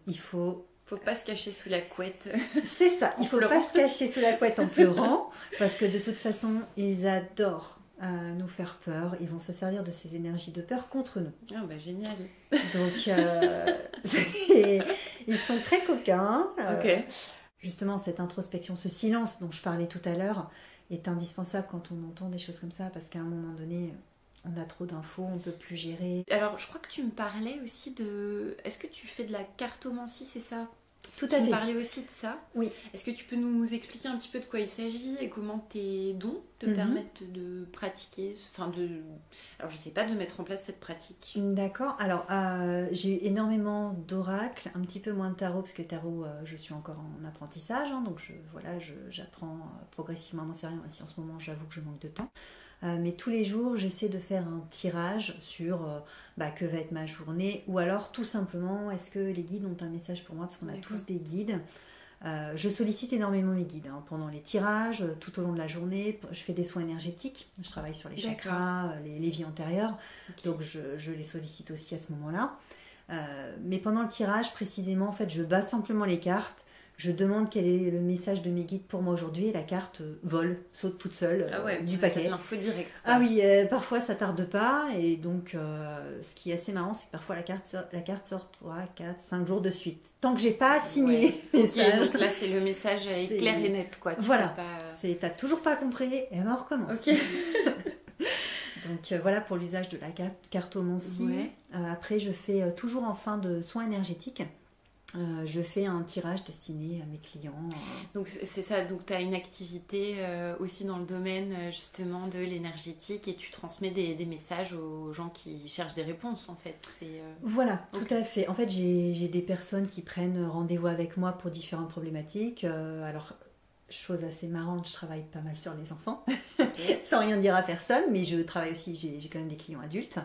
Faut pas se cacher sous la couette. C'est ça, il faut pas se cacher sous la couette en pleurant, parce que de toute façon, ils adorent nous faire peur. Ils vont se servir de ces énergies de peur contre nous. Ah bah génial. Donc, ils sont très coquins. Ok. Justement, cette introspection, ce silence dont je parlais tout à l'heure, est indispensable quand on entend des choses comme ça, parce qu'à un moment donné, on a trop d'infos, on ne peut plus gérer. Alors, je crois que tu me parlais aussi de... Est-ce que tu fais de la cartomancie, c'est ça ? Tout à fait. Tu me parlais aussi de ça. Oui. Est-ce que tu peux nous expliquer un petit peu de quoi il s'agit et comment tes dons te permettent de pratiquer, alors je sais pas, de mettre en place cette pratique. D'accord. Alors, j'ai eu énormément d'oracles, un petit peu moins de tarot, parce que tarot, je suis encore en apprentissage, donc j'apprends progressivement à m'en servir, même si en ce moment, j'avoue que je manque de temps. Mais tous les jours, j'essaie de faire un tirage sur que va être ma journée, ou alors tout simplement, est-ce que les guides ont un message pour moi, parce qu'on a tous des guides. Je sollicite énormément mes guides pendant les tirages, tout au long de la journée. Je fais des soins énergétiques, je travaille sur les chakras, les vies antérieures, donc je les sollicite aussi à ce moment-là. Mais pendant le tirage, précisément, en fait, je bats simplement les cartes. Je demande quel est le message de mes guides pour moi aujourd'hui, et la carte saute toute seule du paquet. L'info directe. Ah oui, parfois ça tarde pas, et donc ce qui est assez marrant, c'est que parfois la carte sort 3, 4, 5 jours de suite. Tant que j'ai pas assimilé le message. Donc là c'est le message clair et net, quoi. T'as toujours pas compris, et ben on recommence. Donc voilà pour l'usage de la cartomancie. Ouais. Après je fais toujours en fin de soins énergétiques. Je fais un tirage destiné à mes clients. Donc c'est ça, donc tu as une activité aussi dans le domaine justement de l'énergétique, et tu transmets des messages aux gens qui cherchent des réponses en fait. Voilà, tout à fait. En fait, j'ai des personnes qui prennent rendez-vous avec moi pour différentes problématiques. Alors, chose assez marrante, je travaille pas mal sur les enfants, sans rien dire à personne, mais je travaille aussi, j'ai quand même des clients adultes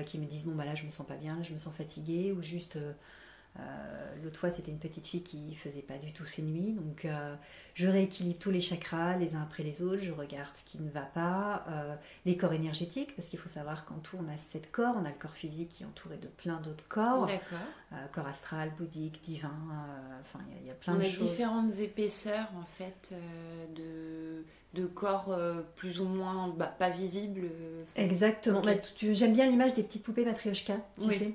qui me disent bon bah là je me sens pas bien, là je me sens fatiguée, ou juste... L'autre fois, c'était une petite fille qui faisait pas du tout ses nuits. Donc, je rééquilibre tous les chakras les uns après les autres. Je regarde ce qui ne va pas. Les corps énergétiques, parce qu'il faut savoir qu'en tout, on a 7 corps. On a le corps physique qui est entouré de plein d'autres corps. Corps astral, bouddhique, divin. Enfin, il y a plein de choses. On a différentes épaisseurs, en fait, de corps plus ou moins pas visibles. Exactement. Okay. J'aime bien l'image des petites poupées Matryoshka, tu sais.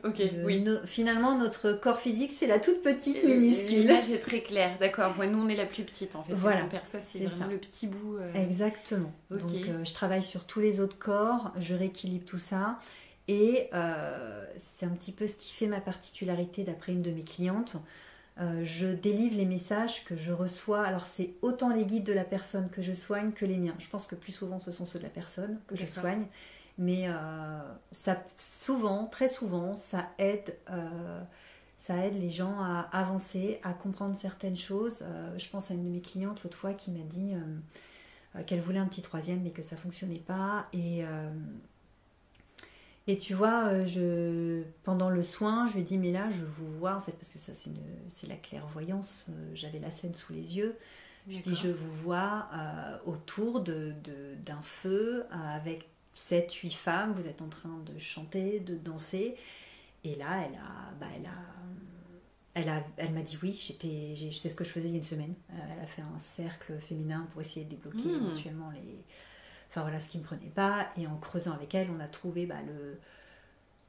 Finalement, notre corps physique, c'est la toute petite minuscule. L'image est très claire, d'accord. Ouais, nous, on est la plus petite, en fait. Voilà. On perçoit, c'est vraiment le petit bout. Exactement. Donc, je travaille sur tous les autres corps, je rééquilibre tout ça. Et c'est un petit peu ce qui fait ma particularité d'après une de mes clientes. Je délivre les messages que je reçois. Alors, c'est autant les guides de la personne que je soigne que les miens. Je pense que plus souvent, ce sont ceux de la personne que je soigne. Mais très souvent, ça aide les gens à avancer, à comprendre certaines choses. Je pense à une de mes clientes l'autre fois qui m'a dit qu'elle voulait un petit troisième, mais que ça ne fonctionnait pas. Et tu vois, pendant le soin, je lui ai dit, mais là, je vous vois, en fait, parce que ça, c'est la clairvoyance, j'avais la scène sous les yeux. Je dis, je vous vois autour d'un feu, avec 7-8 femmes, vous êtes en train de chanter, de danser. Et là, elle m'a dit oui, c'est ce que je faisais il y a une semaine. Elle a fait un cercle féminin pour essayer de débloquer éventuellement ce qui ne me prenait pas, et en creusant avec elle, on a trouvé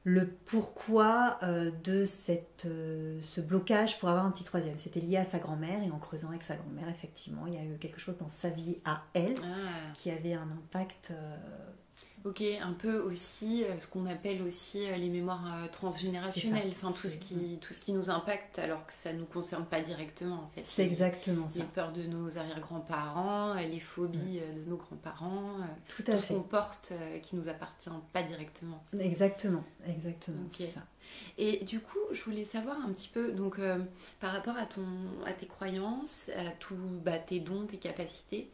le pourquoi de ce blocage pour avoir un petit troisième. C'était lié à sa grand-mère, et en creusant avec sa grand-mère, effectivement, il y a eu quelque chose dans sa vie à elle qui avait un impact. Ok, un peu aussi ce qu'on appelle aussi les mémoires transgénérationnelles, enfin tout ce qui nous impacte alors que ça ne nous concerne pas directement en fait. C'est exactement ça. Les peurs de nos arrière-grands-parents, les phobies de nos grands-parents, tout ce qu'on porte qui nous appartient pas directement. Exactement, okay. C'est ça. Et du coup, je voulais savoir un petit peu, donc par rapport à tes croyances, à tous tes dons, tes capacités,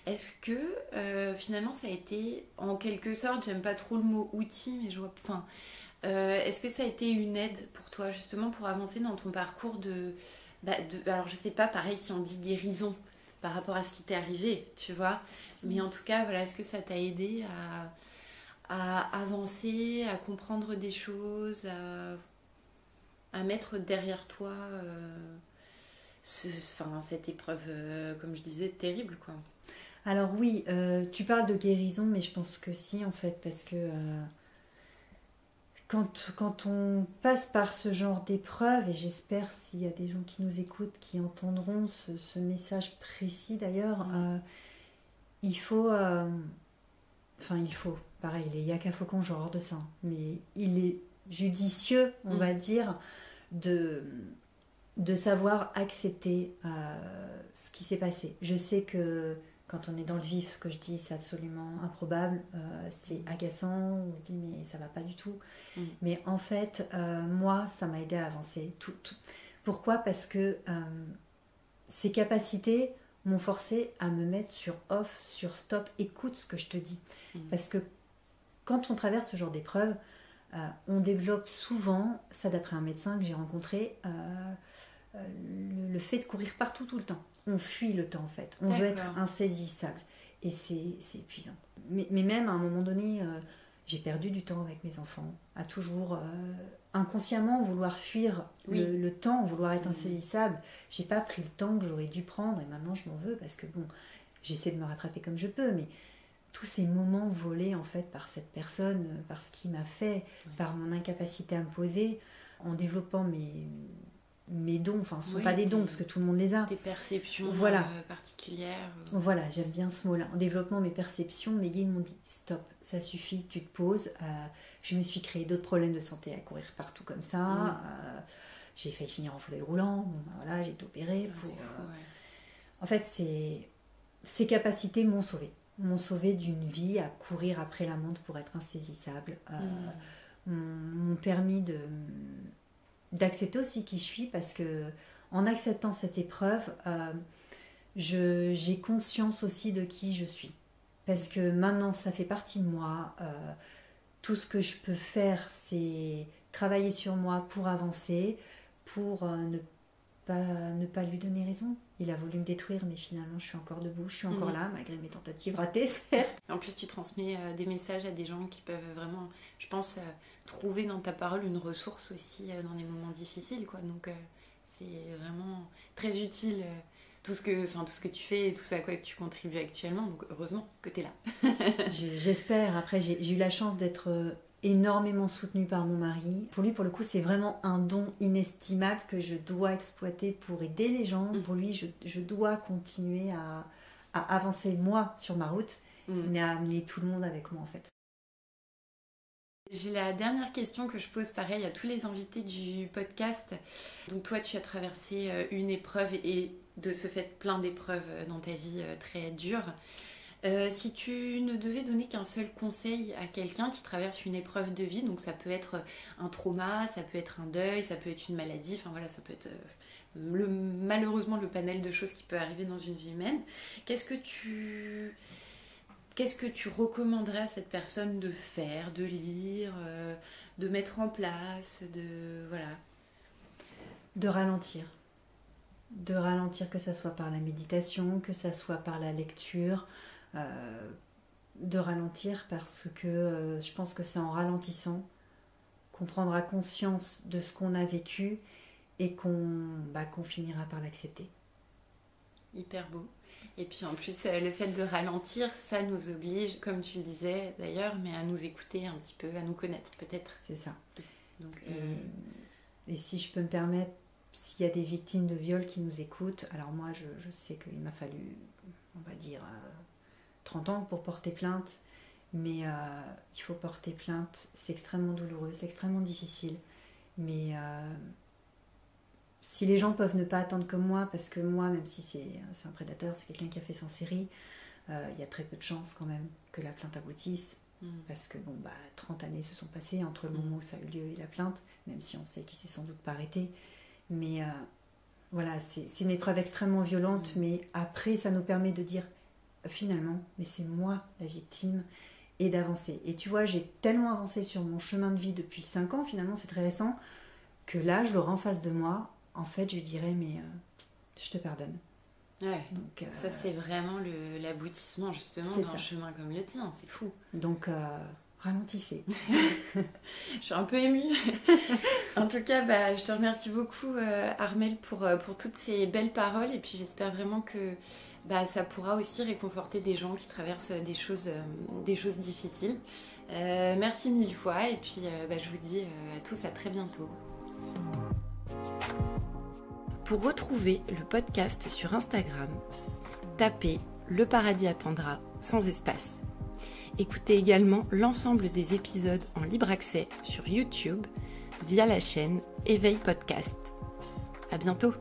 est-ce que finalement ça a été, en quelque sorte, j'aime pas trop le mot outil, mais je vois, est-ce que ça a été une aide pour toi justement pour avancer dans ton parcours alors je sais pas, pareil si on dit guérison par rapport à ce qui t'est arrivé, tu vois, mais en tout cas, voilà, est-ce que ça t'a aidé à avancer, à comprendre des choses, à mettre derrière toi cette épreuve, comme je disais, terrible, quoi. Alors oui, tu parles de guérison, mais je pense que si, en fait, parce que quand on passe par ce genre d'épreuve, et j'espère s'il y a des gens qui nous écoutent, qui entendront ce message précis d'ailleurs, il faut, pareil, il est yaka faucon genre de ça, mais il est judicieux, on va dire, de savoir accepter ce qui s'est passé. Je sais que quand on est dans le vif, ce que je dis, c'est absolument improbable, c'est agaçant, on se dit mais ça va pas du tout. Mais en fait, moi, ça m'a aidé à avancer. Pourquoi ? Parce que ces capacités m'ont forcé à me mettre sur off, sur stop, écoute ce que je te dis. Parce que quand on traverse ce genre d'épreuve, on développe souvent, ça d'après un médecin que j'ai rencontré, le fait de courir partout tout le temps. On fuit le temps en fait, on veut être insaisissable et c'est épuisant. Mais même à un moment donné, j'ai perdu du temps avec mes enfants, à toujours inconsciemment vouloir fuir le temps, vouloir être insaisissable. J'ai pas pris le temps que j'aurais dû prendre et maintenant je m'en veux parce que bon, j'essaie de me rattraper comme je peux, mais tous ces moments volés en fait par cette personne, par ce qu'il m'a fait, par mon incapacité à me poser, en développant mes dons, enfin ce ne sont pas des dons parce que tout le monde les a. Tes perceptions particulières. Voilà, j'aime bien ce mot-là. En développant mes perceptions, mes guides m'ont dit stop, ça suffit, tu te poses. Je me suis créé d'autres problèmes de santé à courir partout comme ça. J'ai failli finir en fauteuil roulant. Bon, voilà, j'ai été opérée pour. En fait, ces capacités m'ont sauvée d'une vie à courir après la montre pour être insaisissable. M'ont permis d'accepter aussi qui je suis parce que en acceptant cette épreuve, j'ai conscience aussi de qui je suis. Parce que maintenant, ça fait partie de moi. Tout ce que je peux faire, c'est travailler sur moi pour avancer, pour ne pas lui donner raison. Il a voulu me détruire, mais finalement je suis encore debout, je suis encore là, malgré mes tentatives ratées, certes. En plus, tu transmets des messages à des gens qui peuvent vraiment, je pense, trouver dans ta parole une ressource aussi dans les moments difficiles, quoi. Donc c'est vraiment très utile tout ce que tu fais et tout ce à quoi tu contribues actuellement. Donc heureusement que tu es là. J'espère. Après, j'ai eu la chance d'être énormément soutenue par mon mari. Pour lui, pour le coup, c'est vraiment un don inestimable que je dois exploiter pour aider les gens. Pour lui, je dois continuer à avancer moi sur ma route, mais à amener tout le monde avec moi en fait. J'ai la dernière question que je pose pareil à tous les invités du podcast. Donc toi, tu as traversé une épreuve et de ce fait plein d'épreuves dans ta vie très dures. Si tu ne devais donner qu'un seul conseil à quelqu'un qui traverse une épreuve de vie, donc ça peut être un trauma, ça peut être un deuil, ça peut être une maladie, enfin voilà, ça peut être malheureusement le panel de choses qui peut arriver dans une vie humaine. Qu'est-ce que tu recommanderais à cette personne de faire, de lire, de mettre en place, de ralentir. De ralentir, que ça soit par la méditation, que ça soit par la lecture, de ralentir parce que je pense que c'est en ralentissant qu'on prendra conscience de ce qu'on a vécu et qu'on finira par l'accepter. Hyper beau. Et puis en plus, le fait de ralentir, ça nous oblige, comme tu le disais d'ailleurs, mais à nous écouter un petit peu, à nous connaître peut-être. C'est ça. Donc, et si je peux me permettre, s'il y a des victimes de viol qui nous écoutent, alors moi je sais qu'il m'a fallu, on va dire, 30 ans pour porter plainte, mais il faut porter plainte, c'est extrêmement douloureux, c'est extrêmement difficile, mais si les gens peuvent ne pas attendre comme moi, parce que moi, même si c'est un prédateur, c'est quelqu'un qui a fait sans série, il y a très peu de chances quand même que la plainte aboutisse, parce que 30 années se sont passées entre le moment où ça a eu lieu et la plainte, même si on sait qu'il s'est sans doute pas arrêté. Mais voilà, c'est une épreuve extrêmement violente, mais après, ça nous permet de dire, finalement, mais c'est moi la victime, et d'avancer. Et tu vois, j'ai tellement avancé sur mon chemin de vie depuis 5 ans, finalement, c'est très récent, que là, je l'aurai en face de moi, en fait, je lui dirais, mais je te pardonne. Ouais, donc, ça c'est vraiment l'aboutissement justement d'un chemin comme le tien, c'est fou. Donc, ralentissez. Je suis un peu émue. En tout cas, je te remercie beaucoup Armelle pour toutes ces belles paroles et puis j'espère vraiment que ça pourra aussi réconforter des gens qui traversent des choses difficiles. Merci 1000 fois et puis je vous dis à tous à très bientôt. Pour retrouver le podcast sur Instagram, tapez Le Paradis attendra sans espace. Écoutez également l'ensemble des épisodes en libre accès sur YouTube via la chaîne Éveil Podcast. À bientôt!